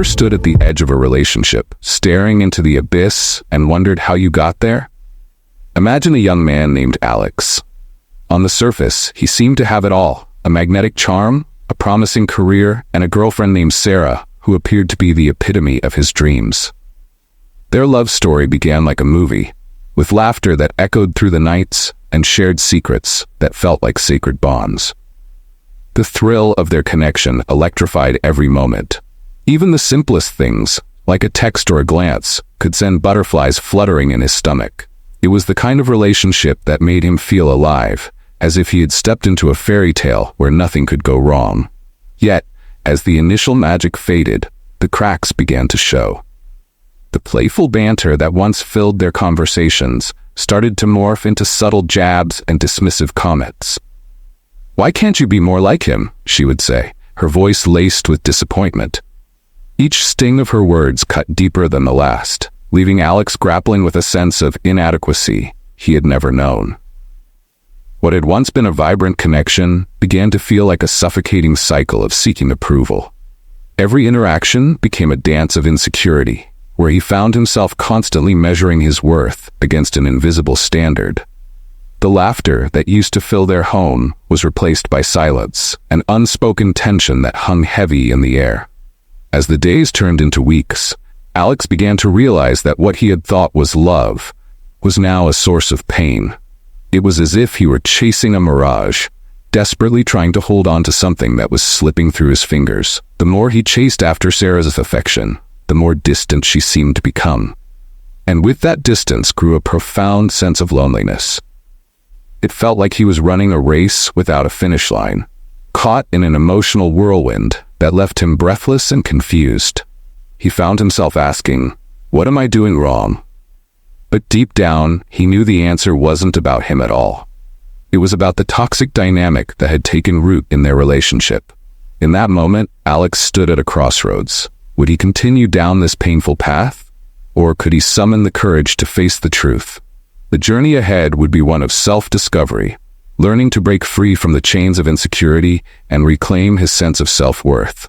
ever stood at the edge of a relationship, staring into the abyss, and wondered how you got there? Imagine a young man named Alex. On the surface, he seemed to have it all: a magnetic charm, a promising career, and a girlfriend named Sarah, who appeared to be the epitome of his dreams. Their love story began like a movie, with laughter that echoed through the nights and shared secrets that felt like sacred bonds. The thrill of their connection electrified every moment. Even the simplest things, like a text or a glance, could send butterflies fluttering in his stomach. It was the kind of relationship that made him feel alive, as if he had stepped into a fairy tale where nothing could go wrong. Yet, as the initial magic faded, the cracks began to show. The playful banter that once filled their conversations started to morph into subtle jabs and dismissive comments. "Why can't you be more like him?" she would say, her voice laced with disappointment. Each sting of her words cut deeper than the last, leaving Alex grappling with a sense of inadequacy he had never known. What had once been a vibrant connection began to feel like a suffocating cycle of seeking approval. Every interaction became a dance of insecurity, where he found himself constantly measuring his worth against an invisible standard. The laughter that used to fill their home was replaced by silence, an unspoken tension that hung heavy in the air. As the days turned into weeks, Alex began to realize that what he had thought was love was now a source of pain. It was as if he were chasing a mirage, desperately trying to hold on to something that was slipping through his fingers. The more he chased after Sarah's affection, the more distant she seemed to become. And with that distance grew a profound sense of loneliness. It felt like he was running a race without a finish line, caught in an emotional whirlwind that left him breathless and confused. He found himself asking, "What am I doing wrong?" But deep down, he knew the answer wasn't about him at all. It was about the toxic dynamic that had taken root in their relationship. In that moment, Alex stood at a crossroads. Would he continue down this painful path? Or could he summon the courage to face the truth? The journey ahead would be one of self-discovery, learning to break free from the chains of insecurity and reclaim his sense of self-worth.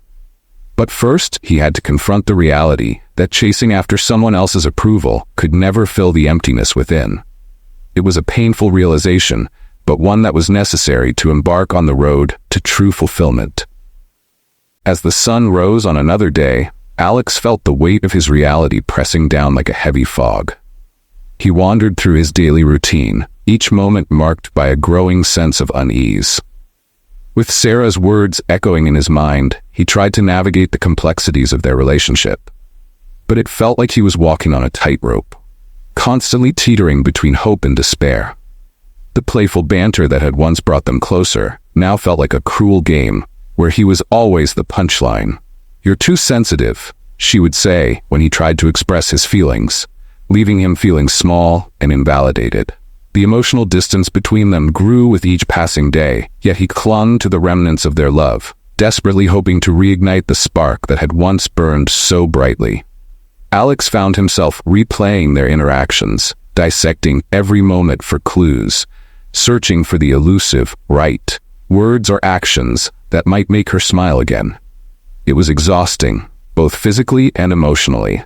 But first, he had to confront the reality that chasing after someone else's approval could never fill the emptiness within. It was a painful realization, but one that was necessary to embark on the road to true fulfillment. As the sun rose on another day, Alex felt the weight of his reality pressing down like a heavy fog. He wandered through his daily routine, each moment marked by a growing sense of unease. With Sarah's words echoing in his mind, he tried to navigate the complexities of their relationship. But it felt like he was walking on a tightrope, constantly teetering between hope and despair. The playful banter that had once brought them closer now felt like a cruel game, where he was always the punchline. "You're too sensitive," she would say when he tried to express his feelings, leaving him feeling small and invalidated. The emotional distance between them grew with each passing day, yet he clung to the remnants of their love, desperately hoping to reignite the spark that had once burned so brightly. Alex found himself replaying their interactions, dissecting every moment for clues, searching for the elusive, right words or actions that might make her smile again. It was exhausting, both physically and emotionally.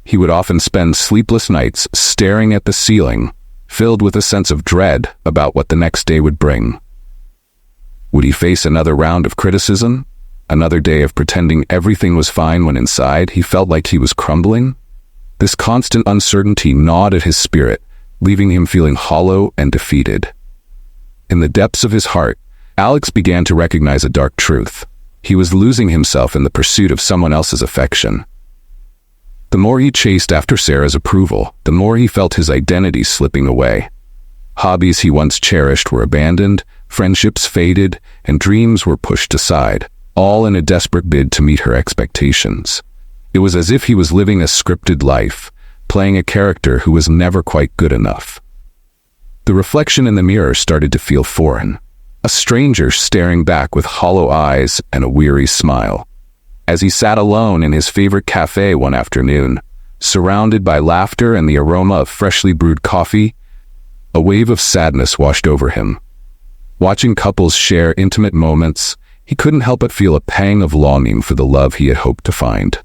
He would often spend sleepless nights staring at the ceiling, filled with a sense of dread about what the next day would bring. Would he face another round of criticism? Another day of pretending everything was fine when inside he felt like he was crumbling? This constant uncertainty gnawed at his spirit, leaving him feeling hollow and defeated. In the depths of his heart, Alex began to recognize a dark truth. He was losing himself in the pursuit of someone else's affection. The more he chased after Sarah's approval, the more he felt his identity slipping away. Hobbies he once cherished were abandoned, friendships faded, and dreams were pushed aside, all in a desperate bid to meet her expectations. It was as if he was living a scripted life, playing a character who was never quite good enough. The reflection in the mirror started to feel foreign, a stranger staring back with hollow eyes and a weary smile. As he sat alone in his favorite cafe one afternoon, surrounded by laughter and the aroma of freshly brewed coffee, a wave of sadness washed over him. Watching couples share intimate moments, he couldn't help but feel a pang of longing for the love he had hoped to find.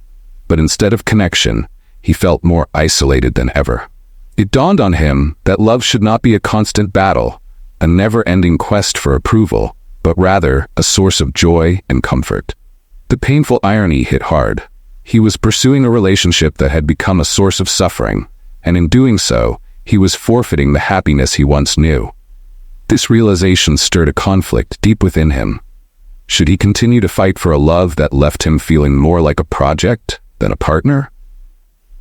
but instead of connection, he felt more isolated than ever. It dawned on him that love should not be a constant battle, a never-ending quest for approval, but rather a source of joy and comfort. The painful irony hit hard. He was pursuing a relationship that had become a source of suffering, and in doing so, he was forfeiting the happiness he once knew. This realization stirred a conflict deep within him. Should he continue to fight for a love that left him feeling more like a project than a partner?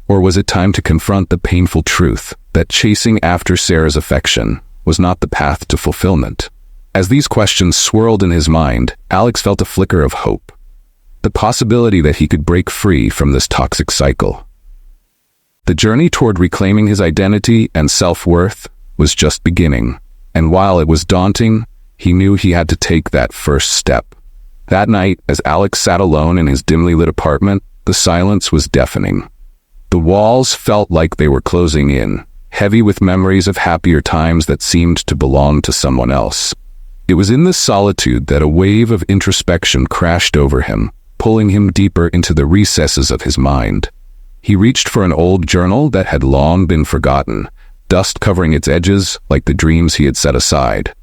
Or was it time to confront the painful truth that chasing after Sarah's affection was not the path to fulfillment? As these questions swirled in his mind, Alex felt a flicker of hope. The possibility that he could break free from this toxic cycle. The journey toward reclaiming his identity and self-worth was just beginning, and while it was daunting, he knew he had to take that first step. That night, as Alex sat alone in his dimly lit apartment, the silence was deafening. The walls felt like they were closing in, heavy with memories of happier times that seemed to belong to someone else. It was in this solitude that a wave of introspection crashed over him, pulling him deeper into the recesses of his mind. He reached for an old journal that had long been forgotten, dust covering its edges like the dreams he had set aside.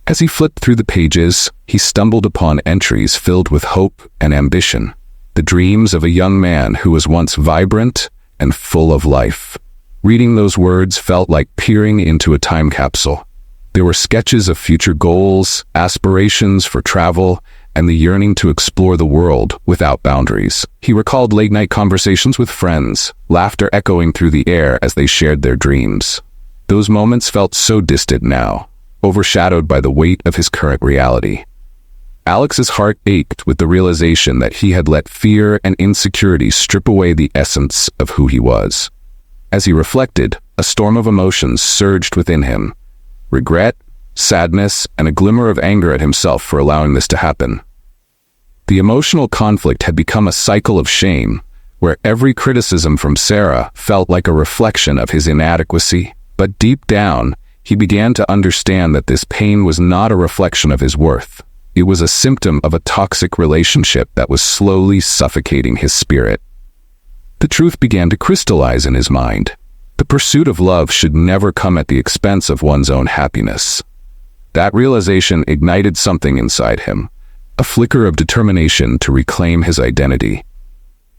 As he flipped through the pages, he stumbled upon entries filled with hope and ambition, the dreams of a young man who was once vibrant and full of life. Reading those words felt like peering into a time capsule. There were sketches of future goals, aspirations for travel, and the yearning to explore the world without boundaries. He recalled late-night conversations with friends, laughter echoing through the air as they shared their dreams. Those moments felt so distant now, overshadowed by the weight of his current reality. Alex's heart ached with the realization that he had let fear and insecurity strip away the essence of who he was. As he reflected, a storm of emotions surged within him. Regret, sadness, and a glimmer of anger at himself for allowing this to happen. The emotional conflict had become a cycle of shame, where every criticism from Sarah felt like a reflection of his inadequacy, but deep down, he began to understand that this pain was not a reflection of his worth. It was a symptom of a toxic relationship that was slowly suffocating his spirit. The truth began to crystallize in his mind. The pursuit of love should never come at the expense of one's own happiness. That realization ignited something inside him, a flicker of determination to reclaim his identity.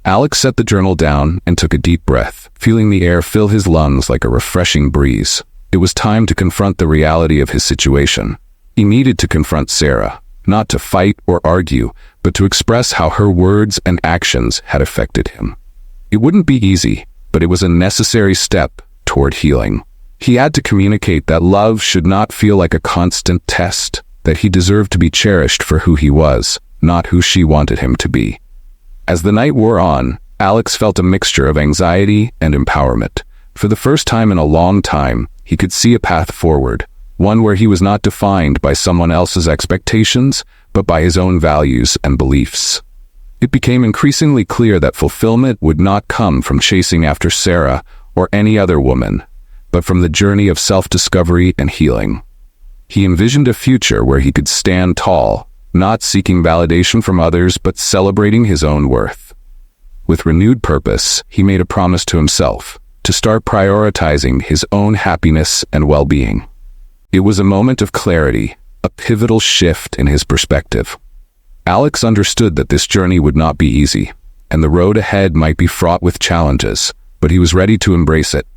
Alex set the journal down and took a deep breath, feeling the air fill his lungs like a refreshing breeze. It was time to confront the reality of his situation. He needed to confront Sarah, not to fight or argue, but to express how her words and actions had affected him. It wouldn't be easy, but it was a necessary step toward healing. He had to communicate that love should not feel like a constant test, that he deserved to be cherished for who he was, not who she wanted him to be. As the night wore on, Alex felt a mixture of anxiety and empowerment. For the first time in a long time, he could see a path forward, one where he was not defined by someone else's expectations, but by his own values and beliefs. It became increasingly clear that fulfillment would not come from chasing after Sarah or any other woman, but from the journey of self-discovery and healing. He envisioned a future where he could stand tall, not seeking validation from others, but celebrating his own worth. With renewed purpose, he made a promise to himself to start prioritizing his own happiness and well-being. It was a moment of clarity, a pivotal shift in his perspective. Alex understood that this journey would not be easy, and the road ahead might be fraught with challenges, but he was ready to embrace it.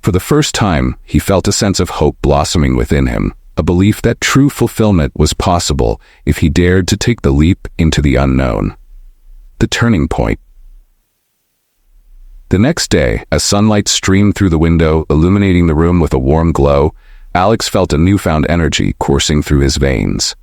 For the first time, he felt a sense of hope blossoming within him, a belief that true fulfillment was possible if he dared to take the leap into the unknown. The turning point. The next day, as sunlight streamed through the window, illuminating the room with a warm glow, Alex felt a newfound energy coursing through his veins.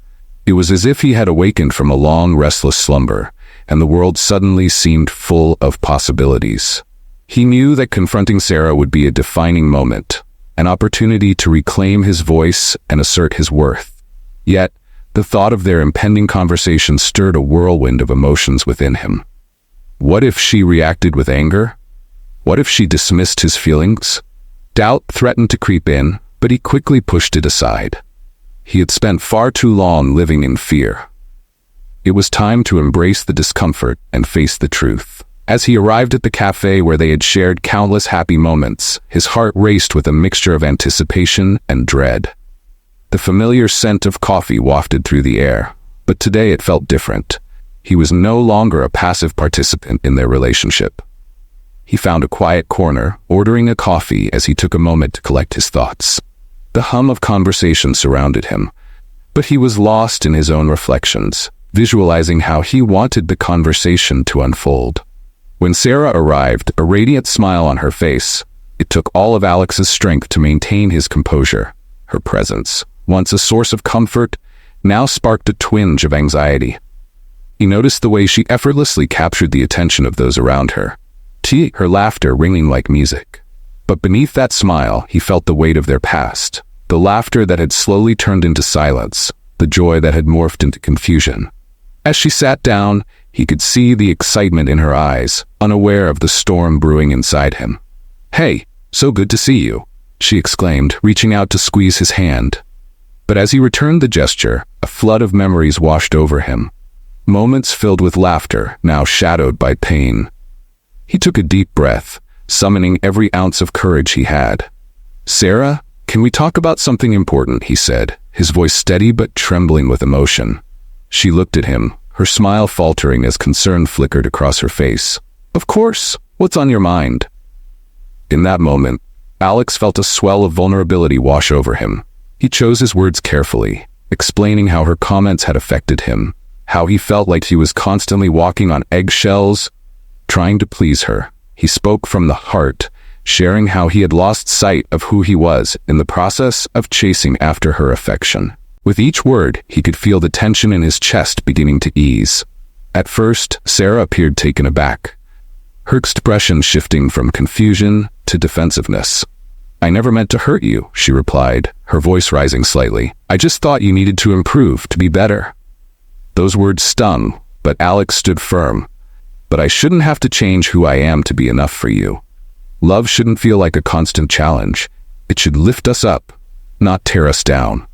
It was as if he had awakened from a long, restless slumber, and the world suddenly seemed full of possibilities. He knew that confronting Sarah would be a defining moment, an opportunity to reclaim his voice and assert his worth. Yet, the thought of their impending conversation stirred a whirlwind of emotions within him. What if she reacted with anger? What if she dismissed his feelings? Doubt threatened to creep in, but he quickly pushed it aside. He had spent far too long living in fear. It was time to embrace the discomfort and face the truth. As he arrived at the cafe where they had shared countless happy moments, his heart raced with a mixture of anticipation and dread. The familiar scent of coffee wafted through the air, but today it felt different. He was no longer a passive participant in their relationship. He found a quiet corner, ordering a coffee as he took a moment to collect his thoughts. The hum of conversation surrounded him, but he was lost in his own reflections, visualizing how he wanted the conversation to unfold. When Sarah arrived, a radiant smile on her face, it took all of Alex's strength to maintain his composure. Her presence, once a source of comfort, now sparked a twinge of anxiety. He noticed the way she effortlessly captured the attention of those around her, her laughter ringing like music. But beneath that smile, he felt the weight of their past, the laughter that had slowly turned into silence, the joy that had morphed into confusion. As she sat down, he could see the excitement in her eyes, unaware of the storm brewing inside him. "Hey, so good to see you," she exclaimed, reaching out to squeeze his hand. But as he returned the gesture, a flood of memories washed over him. Moments filled with laughter, now shadowed by pain. He took a deep breath, summoning every ounce of courage he had. "Sarah, can we talk about something important?" he said, his voice steady but trembling with emotion. She looked at him, her smile faltering as concern flickered across her face. "Of course, what's on your mind?" In that moment, Alex felt a swell of vulnerability wash over him. He chose his words carefully, explaining how her comments had affected him, how he felt like he was constantly walking on eggshells, trying to please her. He spoke from the heart, sharing how he had lost sight of who he was in the process of chasing after her affection. With each word, he could feel the tension in his chest beginning to ease. At first, Sarah appeared taken aback, her expression shifting from confusion to defensiveness. "I never meant to hurt you," she replied, her voice rising slightly. "I just thought you needed to improve, to be better." Those words stung, but Alex stood firm. "But I shouldn't have to change who I am to be enough for you. Love shouldn't feel like a constant challenge. It should lift us up, not tear us down."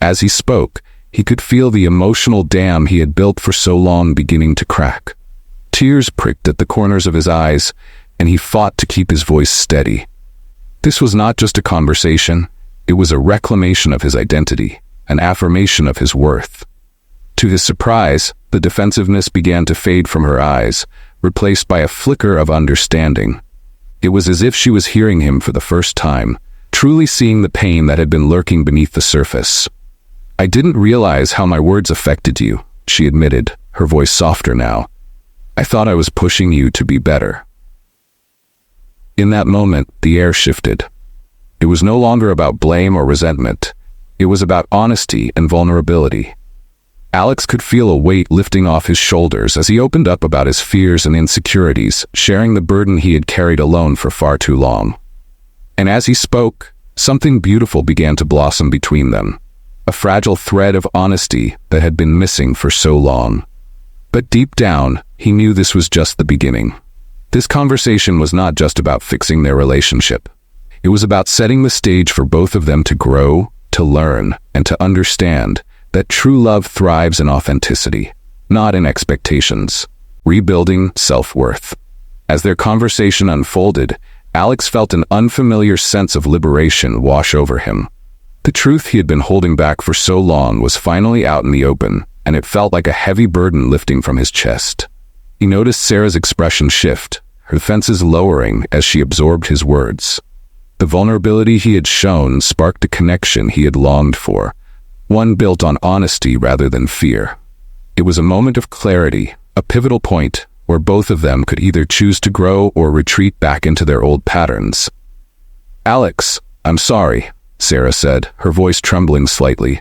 As he spoke, he could feel the emotional dam he had built for so long beginning to crack. Tears pricked at the corners of his eyes, and he fought to keep his voice steady. This was not just a conversation, it was a reclamation of his identity, an affirmation of his worth. To his surprise, the defensiveness began to fade from her eyes, replaced by a flicker of understanding. It was as if she was hearing him for the first time, truly seeing the pain that had been lurking beneath the surface. "I didn't realize how my words affected you," she admitted, her voice softer now. "I thought I was pushing you to be better." In that moment, the air shifted. It was no longer about blame or resentment. It was about honesty and vulnerability. Alex could feel a weight lifting off his shoulders as he opened up about his fears and insecurities, sharing the burden he had carried alone for far too long. And as he spoke, something beautiful began to blossom between them, a fragile thread of honesty that had been missing for so long. But deep down, he knew this was just the beginning. This conversation was not just about fixing their relationship. It was about setting the stage for both of them to grow, to learn, and to understand that true love thrives in authenticity, not in expectations. Rebuilding self-worth. As their conversation unfolded, Alex felt an unfamiliar sense of liberation wash over him. The truth he had been holding back for so long was finally out in the open, and it felt like a heavy burden lifting from his chest. He noticed Sarah's expression shift, her defenses lowering as she absorbed his words. The vulnerability he had shown sparked a connection he had longed for, one built on honesty rather than fear. It was a moment of clarity, a pivotal point where both of them could either choose to grow or retreat back into their old patterns. "Alex, I'm sorry," Sarah said, her voice trembling slightly.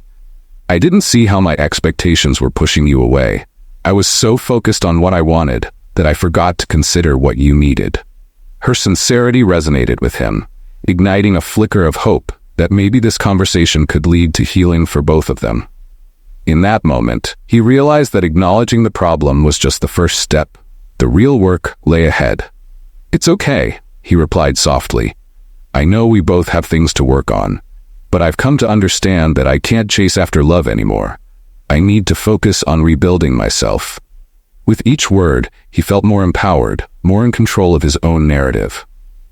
"I didn't see how my expectations were pushing you away. I was so focused on what I wanted that I forgot to consider what you needed." Her sincerity resonated with him, igniting a flicker of hope that maybe this conversation could lead to healing for both of them. In that moment, he realized that acknowledging the problem was just the first step. The real work lay ahead. "It's okay," he replied softly. "I know we both have things to work on, but I've come to understand that I can't chase after love anymore. I need to focus on rebuilding myself." With each word, he felt more empowered, more in control of his own narrative.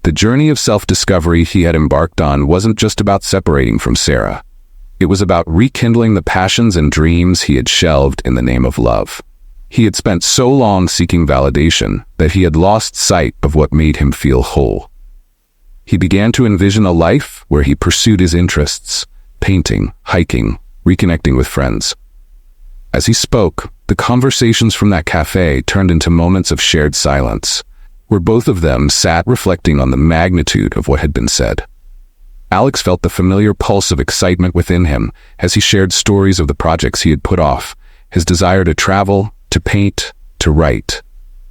The journey of self-discovery he had embarked on wasn't just about separating from Sarah. It was about rekindling the passions and dreams he had shelved in the name of love. He had spent so long seeking validation that he had lost sight of what made him feel whole. He began to envision a life where he pursued his interests, painting, hiking, reconnecting with friends. As he spoke, the conversations from that cafe turned into moments of shared silence, where both of them sat reflecting on the magnitude of what had been said. Alex felt the familiar pulse of excitement within him as he shared stories of the projects he had put off, his desire to travel, to paint, to write.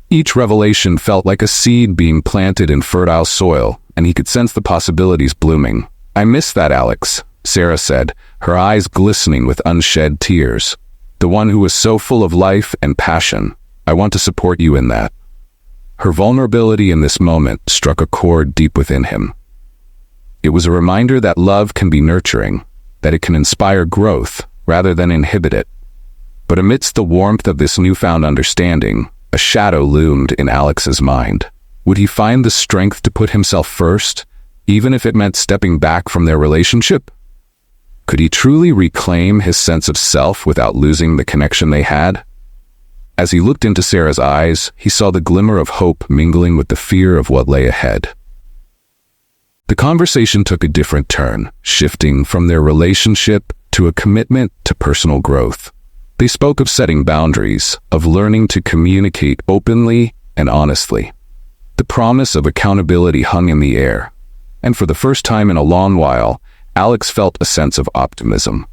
Each revelation felt like a seed being planted in fertile soil, and he could sense the possibilities blooming. "I miss that, Alex," Sarah said, her eyes glistening with unshed tears. "The one who was so full of life and passion. I want to support you in that." Her vulnerability in this moment struck a chord deep within him. It was a reminder that love can be nurturing, that it can inspire growth rather than inhibit it. But amidst the warmth of this newfound understanding, a shadow loomed in Alex's mind. Would he find the strength to put himself first, even if it meant stepping back from their relationship? Could he truly reclaim his sense of self without losing the connection they had? As he looked into Sarah's eyes, he saw the glimmer of hope mingling with the fear of what lay ahead. The conversation took a different turn, shifting from their relationship to a commitment to personal growth. They spoke of setting boundaries, of learning to communicate openly and honestly. The promise of accountability hung in the air, and for the first time in a long while, Alex felt a sense of optimism.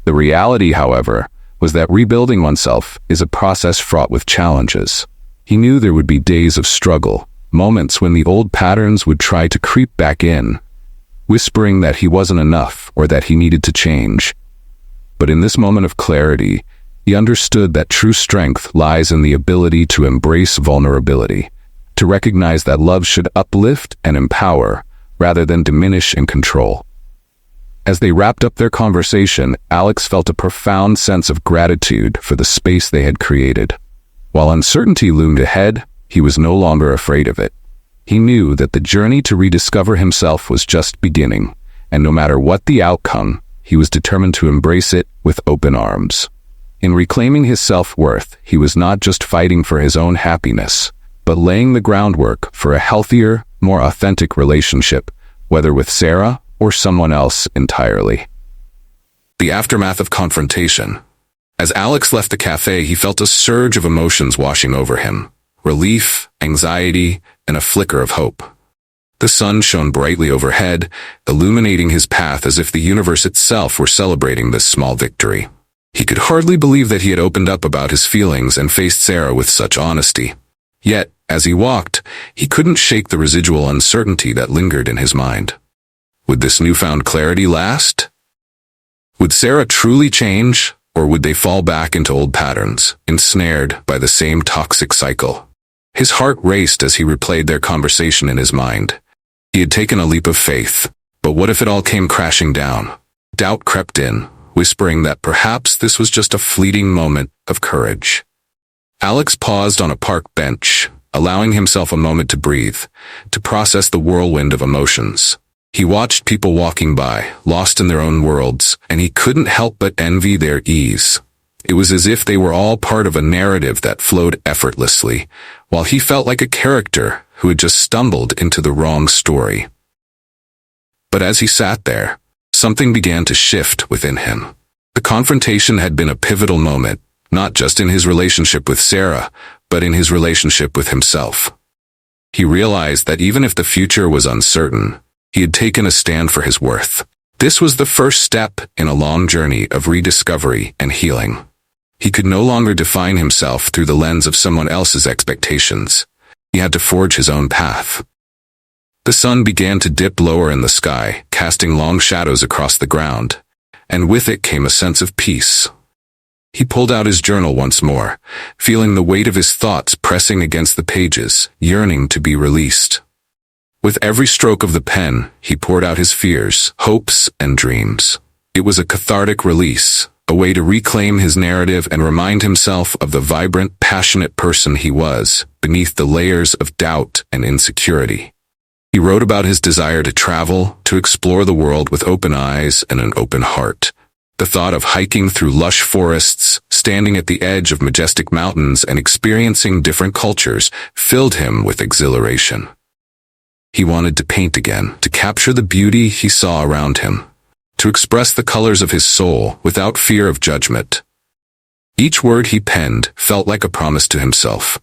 The reality, however, was that rebuilding oneself is a process fraught with challenges. He knew there would be days of struggle, moments when the old patterns would try to creep back in, whispering that he wasn't enough or that he needed to change. But in this moment of clarity, he understood that true strength lies in the ability to embrace vulnerability, to recognize that love should uplift and empower rather than diminish and control. As they wrapped up their conversation, Alex felt a profound sense of gratitude for the space they had created. While uncertainty loomed ahead, he was no longer afraid of it. He knew that the journey to rediscover himself was just beginning, and no matter what the outcome, he was determined to embrace it with open arms. In reclaiming his self-worth, he was not just fighting for his own happiness, but laying the groundwork for a healthier, more authentic relationship, whether with Sarah or someone else entirely. The aftermath of confrontation. As Alex left the cafe, he felt a surge of emotions washing over him. Relief, anxiety, and a flicker of hope. The sun shone brightly overhead, illuminating his path as if the universe itself were celebrating this small victory. He could hardly believe that he had opened up about his feelings and faced Sarah with such honesty. Yet, as he walked, he couldn't shake the residual uncertainty that lingered in his mind. Would this newfound clarity last? Would Sarah truly change, or would they fall back into old patterns, ensnared by the same toxic cycle? His heart raced as he replayed their conversation in his mind. He had taken a leap of faith, but what if it all came crashing down? Doubt crept in, whispering that perhaps this was just a fleeting moment of courage. Alex paused on a park bench, allowing himself a moment to breathe, to process the whirlwind of emotions. He watched people walking by, lost in their own worlds, and he couldn't help but envy their ease. It was as if they were all part of a narrative that flowed effortlessly, while he felt like a character who had just stumbled into the wrong story. But as he sat there, something began to shift within him. The confrontation had been a pivotal moment, not just in his relationship with Sarah, but in his relationship with himself. He realized that even if the future was uncertain, he had taken a stand for his worth. This was the first step in a long journey of rediscovery and healing. He could no longer define himself through the lens of someone else's expectations. He had to forge his own path. The sun began to dip lower in the sky, casting long shadows across the ground, and with it came a sense of peace. He pulled out his journal once more, feeling the weight of his thoughts pressing against the pages, yearning to be released. With every stroke of the pen, he poured out his fears, hopes, and dreams. It was a cathartic release, a way to reclaim his narrative and remind himself of the vibrant, passionate person he was, beneath the layers of doubt and insecurity. He wrote about his desire to travel, to explore the world with open eyes and an open heart. The thought of hiking through lush forests, standing at the edge of majestic mountains, and experiencing different cultures filled him with exhilaration. He wanted to paint again, to capture the beauty he saw around him, to express the colors of his soul without fear of judgment. Each word he penned felt like a promise to himself,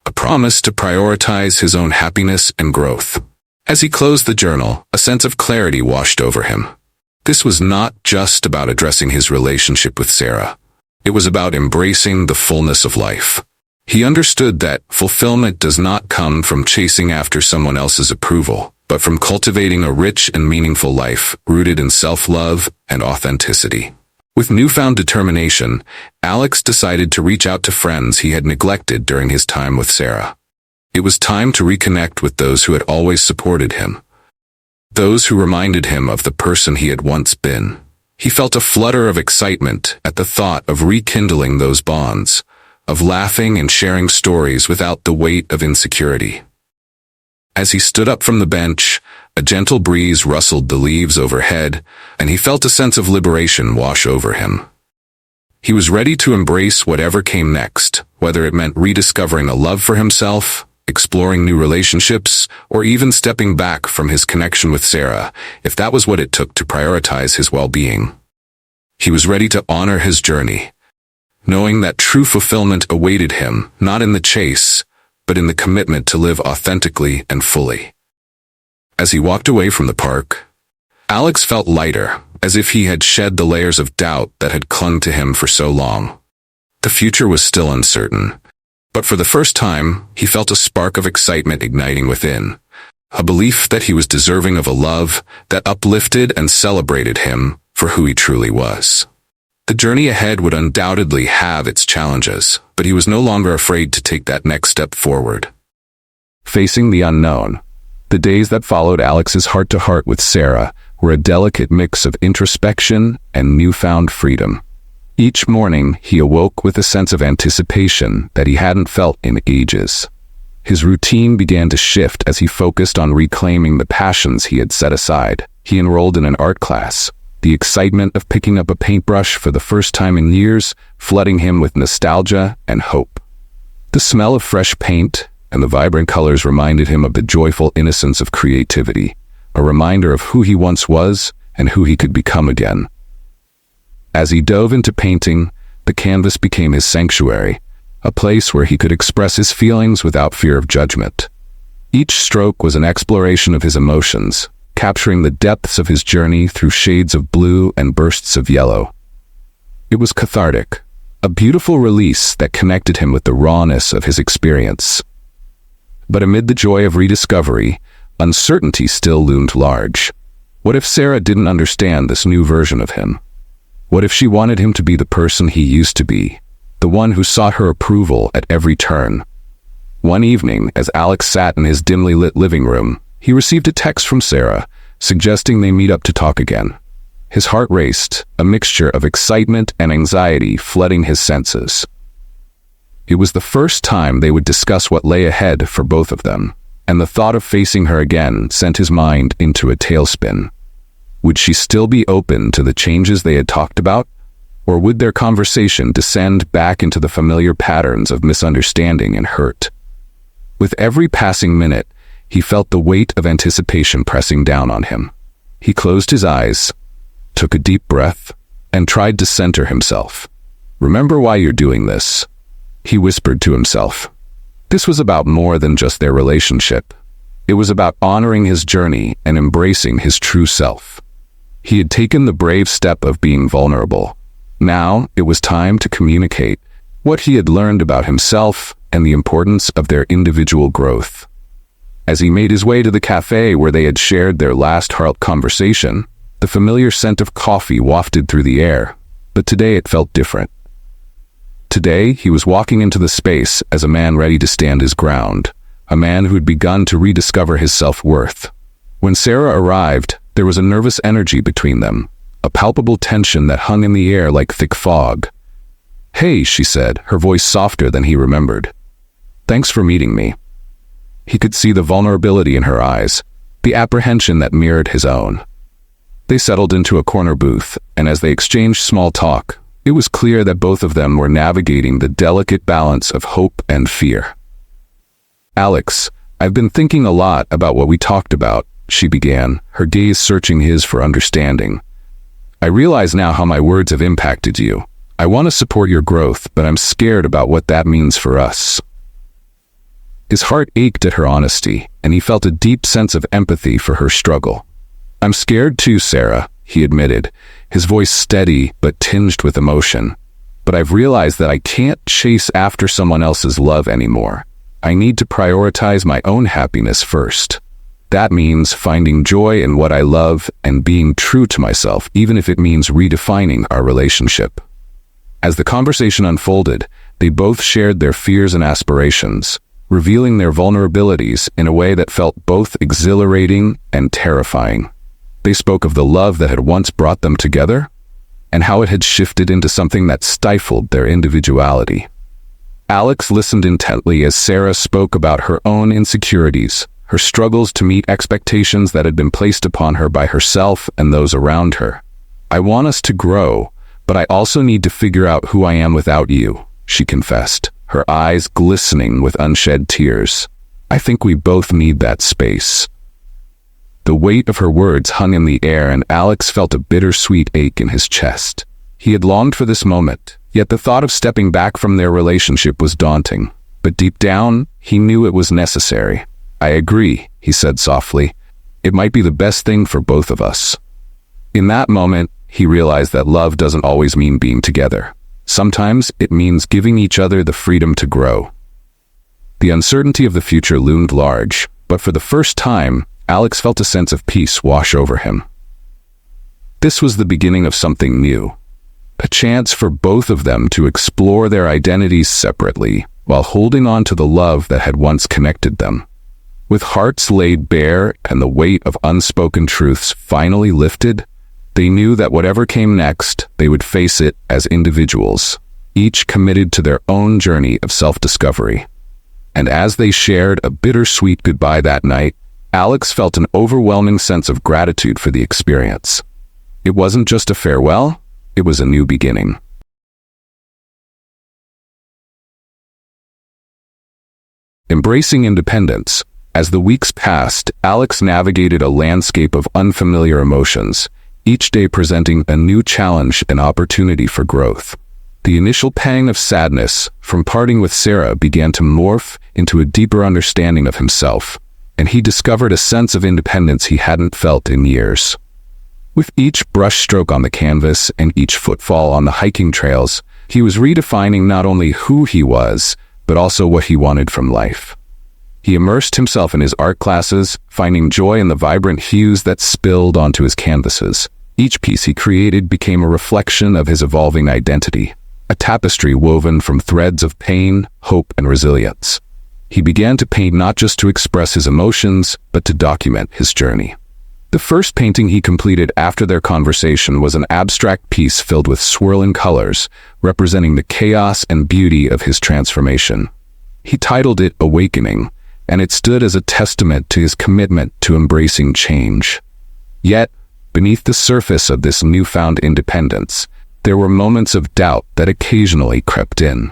a promise to prioritize his own happiness and growth. As he closed the journal, a sense of clarity washed over him. This was not just about addressing his relationship with Sarah. It was about embracing the fullness of life. He understood that fulfillment does not come from chasing after someone else's approval, but from cultivating a rich and meaningful life rooted in self-love and authenticity. With newfound determination, Alex decided to reach out to friends he had neglected during his time with Sarah. It was time to reconnect with those who had always supported him, those who reminded him of the person he had once been. He felt a flutter of excitement at the thought of rekindling those bonds, of laughing and sharing stories without the weight of insecurity. As he stood up from the bench, a gentle breeze rustled the leaves overhead, and he felt a sense of liberation wash over him. He was ready to embrace whatever came next, whether it meant rediscovering a love for himself, exploring new relationships, or even stepping back from his connection with Sarah, if that was what it took to prioritize his well-being. He was ready to honor his journey, knowing that true fulfillment awaited him, not in the chase, but in the commitment to live authentically and fully. As he walked away from the park, Alex felt lighter, as if he had shed the layers of doubt that had clung to him for so long. The future was still uncertain, but for the first time, he felt a spark of excitement igniting within, a belief that he was deserving of a love that uplifted and celebrated him for who he truly was. The journey ahead would undoubtedly have its challenges, but he was no longer afraid to take that next step forward. Facing the unknown, the days that followed Alex's heart-to-heart with Sarah were a delicate mix of introspection and newfound freedom. Each morning, he awoke with a sense of anticipation that he hadn't felt in ages. His routine began to shift as he focused on reclaiming the passions he had set aside. He enrolled in an art class, the excitement of picking up a paintbrush for the first time in years flooding him with nostalgia and hope. The smell of fresh paint and the vibrant colors reminded him of the joyful innocence of creativity, a reminder of who he once was and who he could become again. As he dove into painting, the canvas became his sanctuary, a place where he could express his feelings without fear of judgment. Each stroke was an exploration of his emotions, capturing the depths of his journey through shades of blue and bursts of yellow. It was cathartic, a beautiful release that connected him with the rawness of his experience. But amid the joy of rediscovery, uncertainty still loomed large. What if Sarah didn't understand this new version of him? What if she wanted him to be the person he used to be, the one who sought her approval at every turn? One evening, as Alex sat in his dimly lit living room, he received a text from Sarah, suggesting they meet up to talk again. His heart raced, a mixture of excitement and anxiety flooding his senses. It was the first time they would discuss what lay ahead for both of them, and the thought of facing her again sent his mind into a tailspin. Would she still be open to the changes they had talked about? Or would their conversation descend back into the familiar patterns of misunderstanding and hurt? With every passing minute, he felt the weight of anticipation pressing down on him. He closed his eyes, took a deep breath, and tried to center himself. "Remember why you're doing this," he whispered to himself. This was about more than just their relationship. It was about honoring his journey and embracing his true self. He had taken the brave step of being vulnerable. Now it was time to communicate what he had learned about himself and the importance of their individual growth. As he made his way to the cafe where they had shared their last heart conversation, the familiar scent of coffee wafted through the air, but today it felt different. Today, he was walking into the space as a man ready to stand his ground, a man who had begun to rediscover his self-worth. When Sarah arrived, there was a nervous energy between them, a palpable tension that hung in the air like thick fog. "Hey," she said, her voice softer than he remembered. "Thanks for meeting me." He could see the vulnerability in her eyes, the apprehension that mirrored his own. They settled into a corner booth, and as they exchanged small talk, it was clear that both of them were navigating the delicate balance of hope and fear. "Alex, I've been thinking a lot about what we talked about," she began, her gaze searching his for understanding. "I realize now how my words have impacted you. I want to support your growth, but I'm scared about what that means for us." His heart ached at her honesty, and he felt a deep sense of empathy for her struggle. "I'm scared too, Sarah," he admitted, his voice steady but tinged with emotion. "But I've realized that I can't chase after someone else's love anymore. I need to prioritize my own happiness first. That means finding joy in what I love and being true to myself, even if it means redefining our relationship." As the conversation unfolded, they both shared their fears and aspirations, revealing their vulnerabilities in a way that felt both exhilarating and terrifying. They spoke of the love that had once brought them together, and how it had shifted into something that stifled their individuality. Alex listened intently as Sarah spoke about her own insecurities, her struggles to meet expectations that had been placed upon her by herself and those around her. "I want us to grow, but I also need to figure out who I am without you," she confessed, her eyes glistening with unshed tears. "I think we both need that space." The weight of her words hung in the air, and Alex felt a bittersweet ache in his chest. He had longed for this moment, yet the thought of stepping back from their relationship was daunting. But deep down, he knew it was necessary. "I agree," he said softly. "It might be the best thing for both of us." In that moment, he realized that love doesn't always mean being together. Sometimes it means giving each other the freedom to grow. The uncertainty of the future loomed large, but for the first time, Alex felt a sense of peace wash over him. This was the beginning of something new. A chance for both of them to explore their identities separately, while holding on to the love that had once connected them. With hearts laid bare and the weight of unspoken truths finally lifted, they knew that whatever came next, they would face it as individuals, each committed to their own journey of self-discovery. And as they shared a bittersweet goodbye that night, Alex felt an overwhelming sense of gratitude for the experience. It wasn't just a farewell, it was a new beginning. Embracing independence. As the weeks passed, Alex navigated a landscape of unfamiliar emotions, each day presenting a new challenge and opportunity for growth. The initial pang of sadness from parting with Sarah began to morph into a deeper understanding of himself, and he discovered a sense of independence he hadn't felt in years. With each brushstroke on the canvas and each footfall on the hiking trails, he was redefining not only who he was, but also what he wanted from life. He immersed himself in his art classes, finding joy in the vibrant hues that spilled onto his canvases. Each piece he created became a reflection of his evolving identity, a tapestry woven from threads of pain, hope, and resilience. He began to paint not just to express his emotions, but to document his journey. The first painting he completed after their conversation was an abstract piece filled with swirling colors, representing the chaos and beauty of his transformation. He titled it Awakening, and it stood as a testament to his commitment to embracing change. Yet, beneath the surface of this newfound independence, there were moments of doubt that occasionally crept in.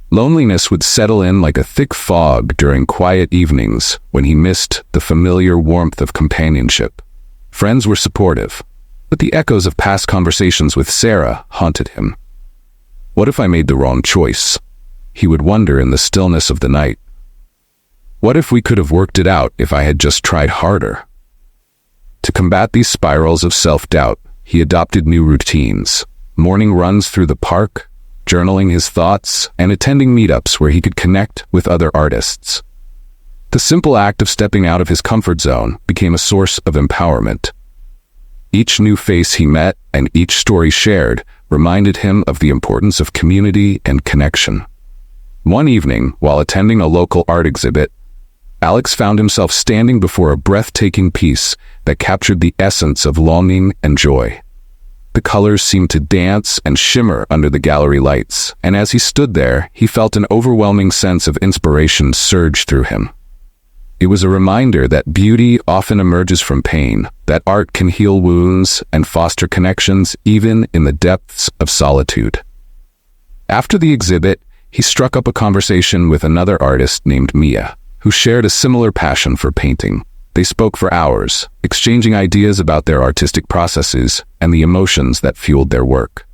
Loneliness would settle in like a thick fog during quiet evenings when he missed the familiar warmth of companionship. Friends were supportive, but the echoes of past conversations with Sarah haunted him. What if I made the wrong choice? He would wonder in the stillness of the night. What if we could have worked it out if I had just tried harder? To combat these spirals of self-doubt, he adopted new routines: morning runs through the park, journaling his thoughts, and attending meetups where he could connect with other artists. The simple act of stepping out of his comfort zone became a source of empowerment. Each new face he met and each story shared reminded him of the importance of community and connection. One evening, while attending a local art exhibit, Alex found himself standing before a breathtaking piece that captured the essence of longing and joy. The colors seemed to dance and shimmer under the gallery lights, and as he stood there, he felt an overwhelming sense of inspiration surge through him. It was a reminder that beauty often emerges from pain, that art can heal wounds and foster connections even in the depths of solitude. After the exhibit, he struck up a conversation with another artist named Mia, who shared a similar passion for painting. They spoke for hours, exchanging ideas about their artistic processes and the emotions that fueled their work.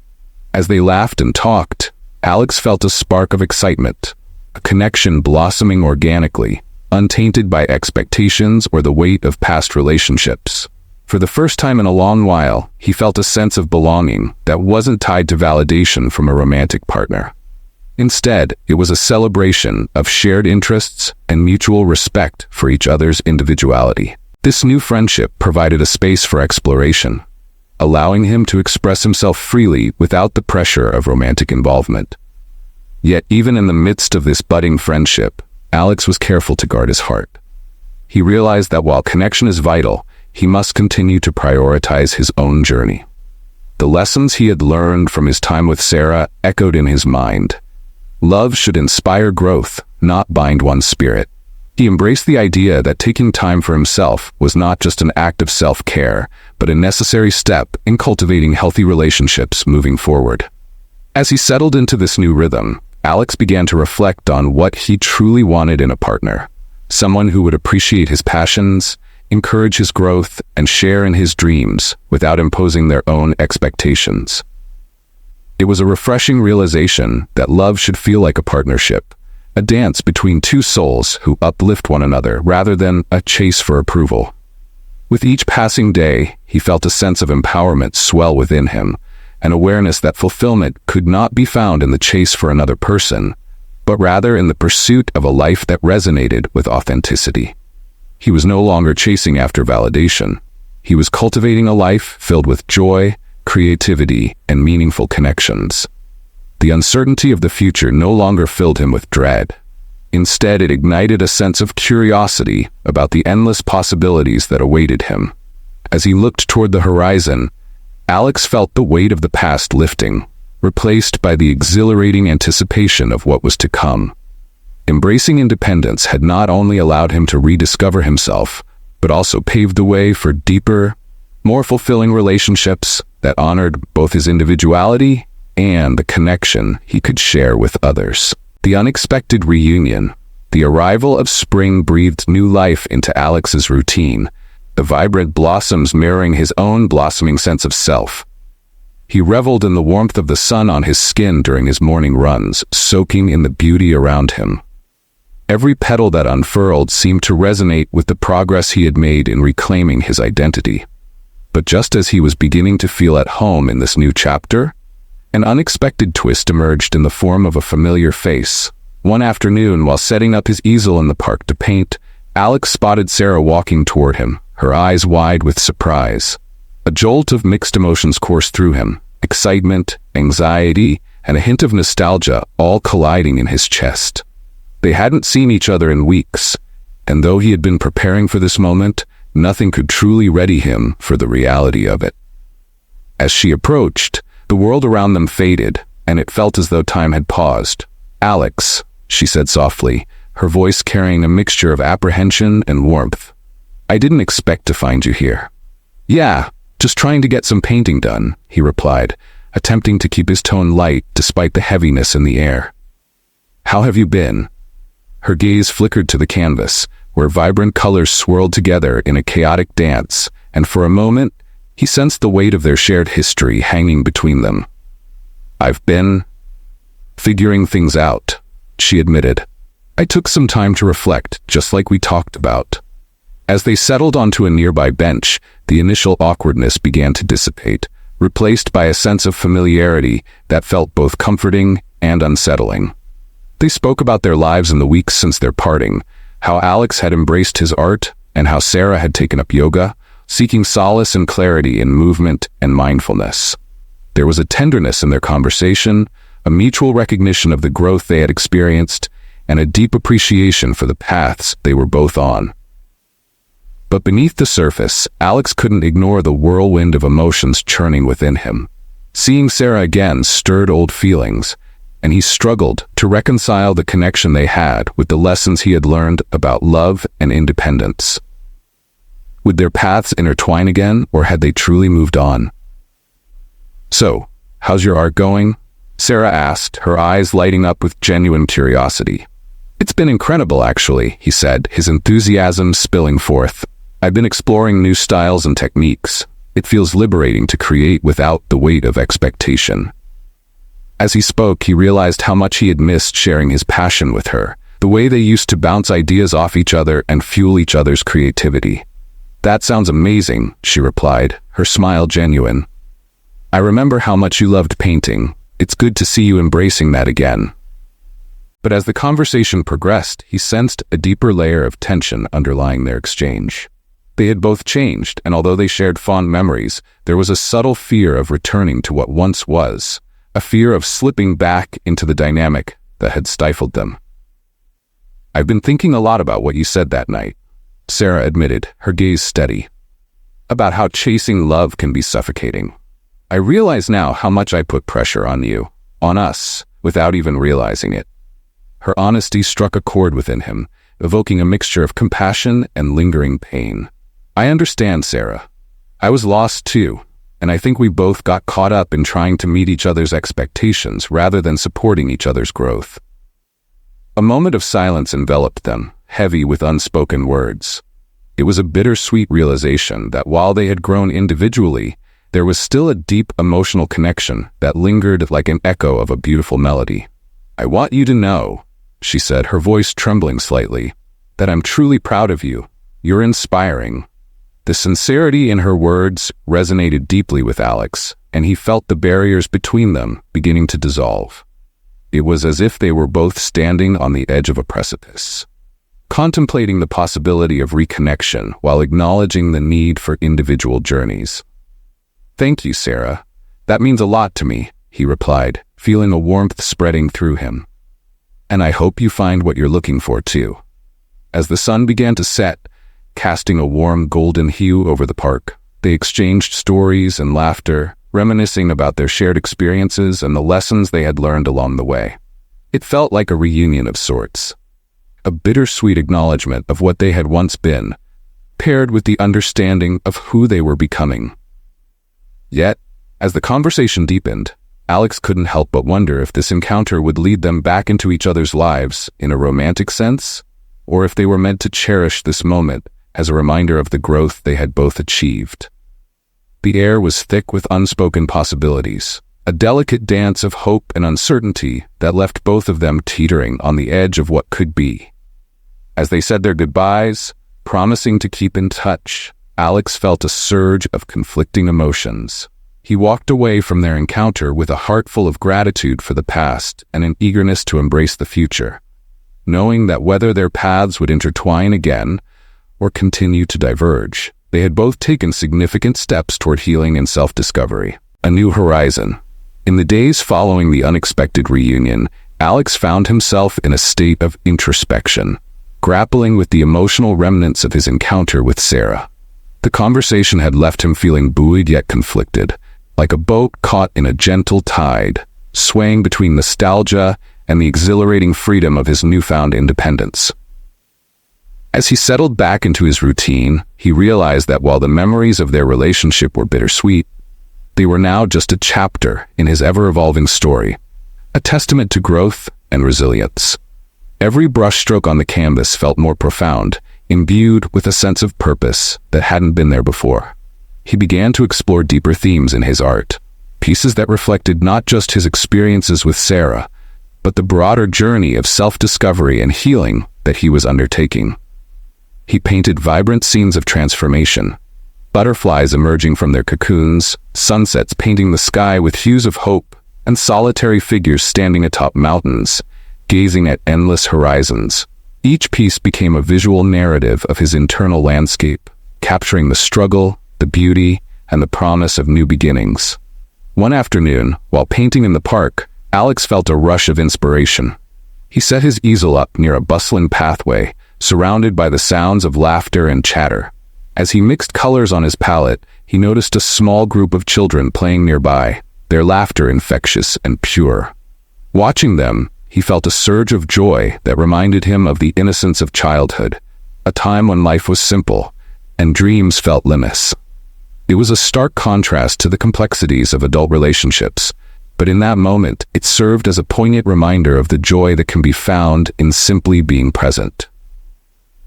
As they laughed and talked, Alex felt a spark of excitement, a connection blossoming organically, untainted by expectations or the weight of past relationships. For the first time in a long while, he felt a sense of belonging that wasn't tied to validation from a romantic partner. Instead, it was a celebration of shared interests and mutual respect for each other's individuality. This new friendship provided a space for exploration, allowing him to express himself freely without the pressure of romantic involvement. Yet, even in the midst of this budding friendship, Alex was careful to guard his heart. He realized that while connection is vital, he must continue to prioritize his own journey. The lessons he had learned from his time with Sarah echoed in his mind. Love should inspire growth, not bind one's spirit. He embraced the idea that taking time for himself was not just an act of self-care, but a necessary step in cultivating healthy relationships moving forward. As he settled into this new rhythm, Alex began to reflect on what he truly wanted in a partner. Someone who would appreciate his passions, encourage his growth, and share in his dreams without imposing their own expectations. It was a refreshing realization that love should feel like a partnership, a dance between two souls who uplift one another rather than a chase for approval. With each passing day, he felt a sense of empowerment swell within him, an awareness that fulfillment could not be found in the chase for another person, but rather in the pursuit of a life that resonated with authenticity. He was no longer chasing after validation. He was cultivating a life filled with joy, creativity, and meaningful connections. The uncertainty of the future no longer filled him with dread. Instead, it ignited a sense of curiosity about the endless possibilities that awaited him. As he looked toward the horizon, Alex felt the weight of the past lifting, replaced by the exhilarating anticipation of what was to come. Embracing independence had not only allowed him to rediscover himself, but also paved the way for deeper, more fulfilling relationships that honored both his individuality and the connection he could share with others. The unexpected reunion, the arrival of spring breathed new life into Alex's routine, the vibrant blossoms mirroring his own blossoming sense of self. He reveled in the warmth of the sun on his skin during his morning runs, soaking in the beauty around him. Every petal that unfurled seemed to resonate with the progress he had made in reclaiming his identity. But just as he was beginning to feel at home in this new chapter, an unexpected twist emerged in the form of a familiar face. One afternoon, while setting up his easel in the park to paint, Alex spotted Sarah walking toward him, her eyes wide with surprise. A jolt of mixed emotions coursed through him, excitement, anxiety, and a hint of nostalgia all colliding in his chest. They hadn't seen each other in weeks, and though he had been preparing for this moment, nothing could truly ready him for the reality of it. As she approached, the world around them faded, and it felt as though time had paused. "Alex," she said softly, her voice carrying a mixture of apprehension and warmth. "I didn't expect to find you here." "Yeah, just trying to get some painting done," he replied, attempting to keep his tone light despite the heaviness in the air. "How have you been?" Her gaze flickered to the canvas, where vibrant colors swirled together in a chaotic dance, and for a moment, he sensed the weight of their shared history hanging between them. "I've been figuring things out," she admitted. "I took some time to reflect, just like we talked about." As they settled onto a nearby bench, the initial awkwardness began to dissipate, replaced by a sense of familiarity that felt both comforting and unsettling. They spoke about their lives in the weeks since their parting, how Alex had embraced his art, and how Sarah had taken up yoga, seeking solace and clarity in movement and mindfulness. There was a tenderness in their conversation, a mutual recognition of the growth they had experienced, and a deep appreciation for the paths they were both on. But beneath the surface, Alex couldn't ignore the whirlwind of emotions churning within him. Seeing Sarah again stirred old feelings, and he struggled to reconcile the connection they had with the lessons he had learned about love and independence. Would their paths intertwine again, or had they truly moved on? "So, how's your art going?" Sarah asked, her eyes lighting up with genuine curiosity. "It's been incredible, actually," he said, his enthusiasm spilling forth. "I've been exploring new styles and techniques. It feels liberating to create without the weight of expectation." As he spoke, he realized how much he had missed sharing his passion with her, the way they used to bounce ideas off each other and fuel each other's creativity. "That sounds amazing," she replied, her smile genuine. "I remember how much you loved painting. It's good to see you embracing that again." But as the conversation progressed, he sensed a deeper layer of tension underlying their exchange. They had both changed, and although they shared fond memories, there was a subtle fear of returning to what once was, a fear of slipping back into the dynamic that had stifled them. "I've been thinking a lot about what you said that night," Sarah admitted, her gaze steady. "About how chasing love can be suffocating. I realize now how much I put pressure on you, on us, without even realizing it." Her honesty struck a chord within him, evoking a mixture of compassion and lingering pain. "I understand, Sarah. I was lost too, and I think we both got caught up in trying to meet each other's expectations rather than supporting each other's growth." A moment of silence enveloped them, heavy with unspoken words. It was a bittersweet realization that while they had grown individually, there was still a deep emotional connection that lingered like an echo of a beautiful melody. "I want you to know," she said, her voice trembling slightly, "that I'm truly proud of you. You're inspiring." The sincerity in her words resonated deeply with Alex, and he felt the barriers between them beginning to dissolve. It was as if they were both standing on the edge of a precipice, contemplating the possibility of reconnection while acknowledging the need for individual journeys. "Thank you, Sarah. That means a lot to me," he replied, feeling a warmth spreading through him. "And I hope you find what you're looking for too." As the sun began to set, casting a warm golden hue over the park, they exchanged stories and laughter, reminiscing about their shared experiences and the lessons they had learned along the way. It felt like a reunion of sorts, a bittersweet acknowledgement of what they had once been, paired with the understanding of who they were becoming. Yet, as the conversation deepened, Alex couldn't help but wonder if this encounter would lead them back into each other's lives in a romantic sense, or if they were meant to cherish this moment as a reminder of the growth they had both achieved. The air was thick with unspoken possibilities, a delicate dance of hope and uncertainty that left both of them teetering on the edge of what could be. As they said their goodbyes, promising to keep in touch, Alex felt a surge of conflicting emotions. He walked away from their encounter with a heart full of gratitude for the past and an eagerness to embrace the future, knowing that whether their paths would intertwine again or continue to diverge, they had both taken significant steps toward healing and self-discovery, a new horizon. In the days following the unexpected reunion, Alex found himself in a state of introspection, grappling with the emotional remnants of his encounter with Sarah. The conversation had left him feeling buoyed yet conflicted, like a boat caught in a gentle tide, swaying between nostalgia and the exhilarating freedom of his newfound independence. As he settled back into his routine, he realized that while the memories of their relationship were bittersweet, they were now just a chapter in his ever-evolving story, a testament to growth and resilience. Every brushstroke on the canvas felt more profound, imbued with a sense of purpose that hadn't been there before. He began to explore deeper themes in his art, pieces that reflected not just his experiences with Sarah, but the broader journey of self-discovery and healing that he was undertaking. He painted vibrant scenes of transformation, butterflies emerging from their cocoons, sunsets painting the sky with hues of hope, and solitary figures standing atop mountains, gazing at endless horizons. Each piece became a visual narrative of his internal landscape, capturing the struggle, the beauty, and the promise of new beginnings. One afternoon, while painting in the park, Alex felt a rush of inspiration. He set his easel up near a bustling pathway, surrounded by the sounds of laughter and chatter. As he mixed colors on his palette, he noticed a small group of children playing nearby, their laughter infectious and pure. Watching them, he felt a surge of joy that reminded him of the innocence of childhood, a time when life was simple and dreams felt limitless. It was a stark contrast to the complexities of adult relationships, but in that moment, it served as a poignant reminder of the joy that can be found in simply being present.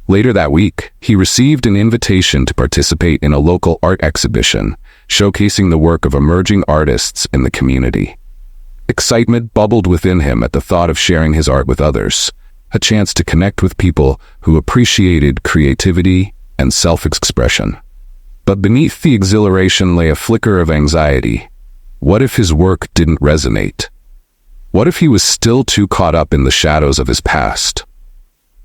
Later that week, he received an invitation to participate in a local art exhibition, showcasing the work of emerging artists in the community. Excitement bubbled within him at the thought of sharing his art with others, a chance to connect with people who appreciated creativity and self-expression. But beneath the exhilaration lay a flicker of anxiety. What if his work didn't resonate? What if he was still too caught up in the shadows of his past?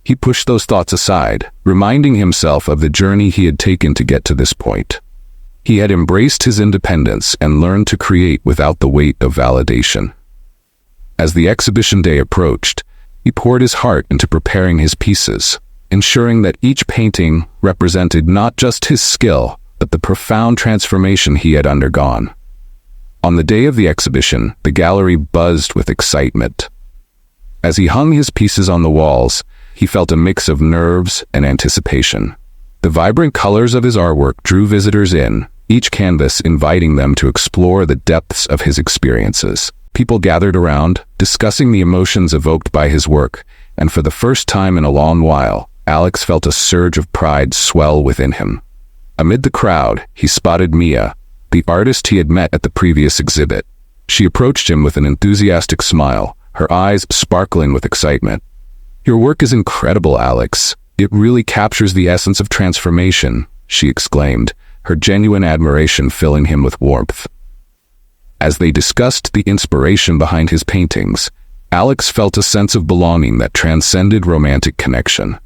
He pushed those thoughts aside, reminding himself of the journey he had taken to get to this point. He had embraced his independence and learned to create without the weight of validation. As the exhibition day approached, he poured his heart into preparing his pieces, ensuring that each painting represented not just his skill, but the profound transformation he had undergone. On the day of the exhibition, the gallery buzzed with excitement. As he hung his pieces on the walls, he felt a mix of nerves and anticipation. The vibrant colors of his artwork drew visitors in, each canvas inviting them to explore the depths of his experiences. People gathered around, discussing the emotions evoked by his work, and for the first time in a long while, Alex felt a surge of pride swell within him. Amid the crowd, he spotted Mia, the artist he had met at the previous exhibit. She approached him with an enthusiastic smile, her eyes sparkling with excitement. "Your work is incredible, Alex. It really captures the essence of transformation," she exclaimed, her genuine admiration filling him with warmth. As they discussed the inspiration behind his paintings, Alex felt a sense of belonging that transcended romantic connection.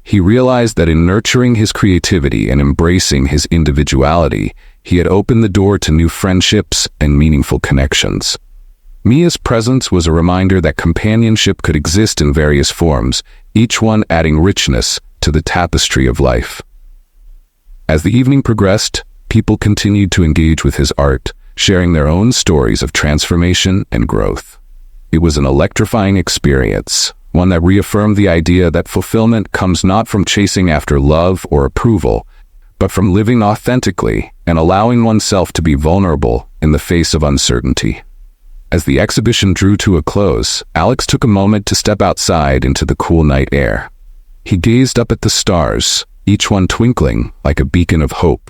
He realized that in nurturing his creativity and embracing his individuality, he had opened the door to new friendships and meaningful connections. Mia's presence was a reminder that companionship could exist in various forms, each one adding richness to the tapestry of life. As the evening progressed, people continued to engage with his art, sharing their own stories of transformation and growth. It was an electrifying experience, one that reaffirmed the idea that fulfillment comes not from chasing after love or approval, but from living authentically and allowing oneself to be vulnerable in the face of uncertainty. As the exhibition drew to a close, Alex took a moment to step outside into the cool night air. He gazed up at the stars, each one twinkling like a beacon of hope.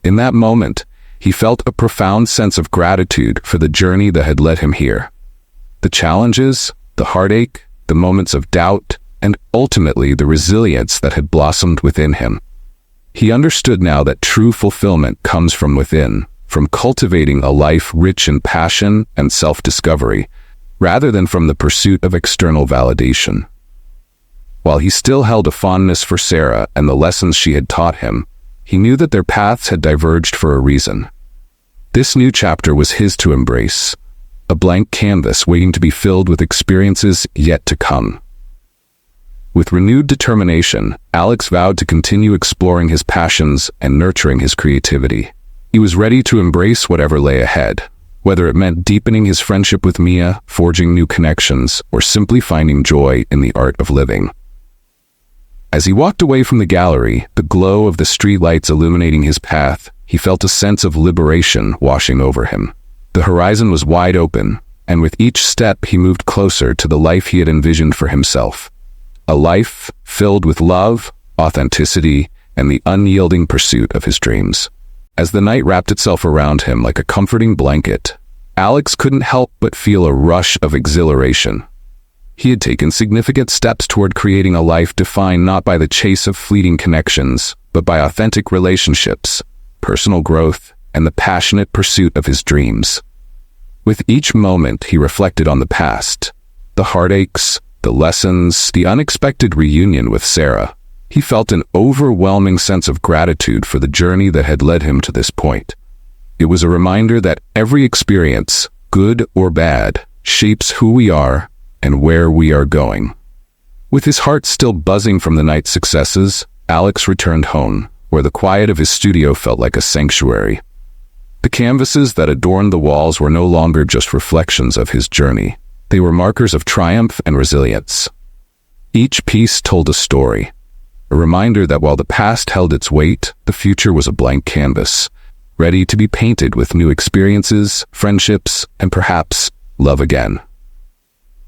In that moment, he felt a profound sense of gratitude for the journey that had led him here. The challenges, the heartache, the moments of doubt, and ultimately the resilience that had blossomed within him. He understood now that true fulfillment comes from within, from cultivating a life rich in passion and self-discovery, rather than from the pursuit of external validation. While he still held a fondness for Sarah and the lessons she had taught him, he knew that their paths had diverged for a reason. This new chapter was his to embrace, a blank canvas waiting to be filled with experiences yet to come. With renewed determination, Alex vowed to continue exploring his passions and nurturing his creativity. He was ready to embrace whatever lay ahead, whether it meant deepening his friendship with Mia, forging new connections, or simply finding joy in the art of living. As he walked away from the gallery, the glow of the streetlights illuminating his path, he felt a sense of liberation washing over him. The horizon was wide open, and with each step he moved closer to the life he had envisioned for himself. A life filled with love, authenticity, and the unyielding pursuit of his dreams. As the night wrapped itself around him like a comforting blanket, Alex couldn't help but feel a rush of exhilaration. He had taken significant steps toward creating a life defined not by the chase of fleeting connections, but by authentic relationships, personal growth, and the passionate pursuit of his dreams. With each moment he reflected on the past, the heartaches, the lessons, the unexpected reunion with Sarah. He felt an overwhelming sense of gratitude for the journey that had led him to this point. It was a reminder that every experience, good or bad, shapes who we are and where we are going. With his heart still buzzing from the night's successes, Alex returned home, where the quiet of his studio felt like a sanctuary. The canvases that adorned the walls were no longer just reflections of his journey. They were markers of triumph and resilience. Each piece told a story, a reminder that while the past held its weight, the future was a blank canvas, ready to be painted with new experiences, friendships, and perhaps love again.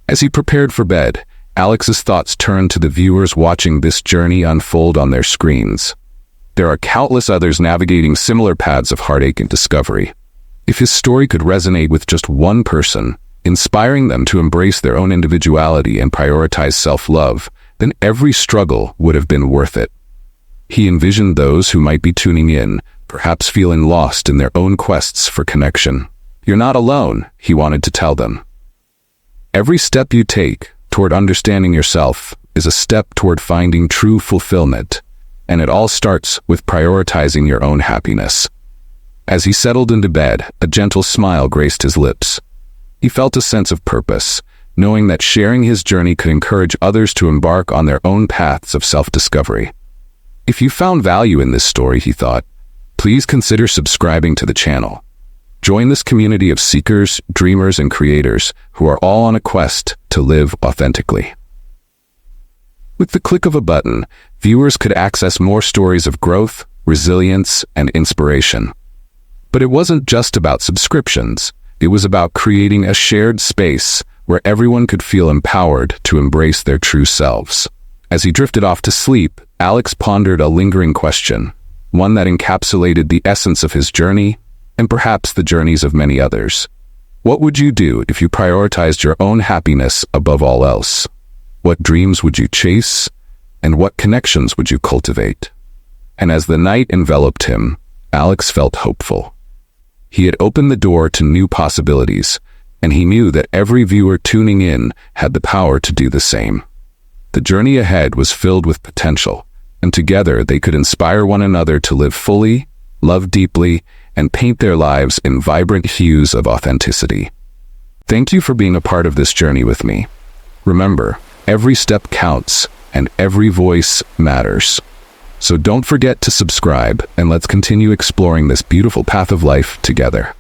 As he prepared for bed, Alex's thoughts turned to the viewers watching this journey unfold on their screens. There are countless others navigating similar paths of heartache and discovery. If his story could resonate with just one person, inspiring them to embrace their own individuality and prioritize self-love, then every struggle would have been worth it. He envisioned those who might be tuning in, perhaps feeling lost in their own quests for connection. You're not alone, he wanted to tell them. Every step you take toward understanding yourself is a step toward finding true fulfillment, and it all starts with prioritizing your own happiness. As he settled into bed, a gentle smile graced his lips. He felt a sense of purpose, knowing that sharing his journey could encourage others to embark on their own paths of self-discovery. If you found value in this story, he thought, please consider subscribing to the channel. Join this community of seekers, dreamers, and creators who are all on a quest to live authentically. With the click of a button, viewers could access more stories of growth, resilience, and inspiration. But it wasn't just about subscriptions. It was about creating a shared space where everyone could feel empowered to embrace their true selves. As he drifted off to sleep, Alex pondered a lingering question, one that encapsulated the essence of his journey, and perhaps the journeys of many others. What would you do if you prioritized your own happiness above all else? What dreams would you chase, and what connections would you cultivate? And as the night enveloped him, Alex felt hopeful. He had opened the door to new possibilities, and he knew that every viewer tuning in had the power to do the same. The journey ahead was filled with potential, and together they could inspire one another to live fully, love deeply, and paint their lives in vibrant hues of authenticity. Thank you for being a part of this journey with me. Remember, every step counts, and every voice matters. So don't forget to subscribe, and let's continue exploring this beautiful path of life together.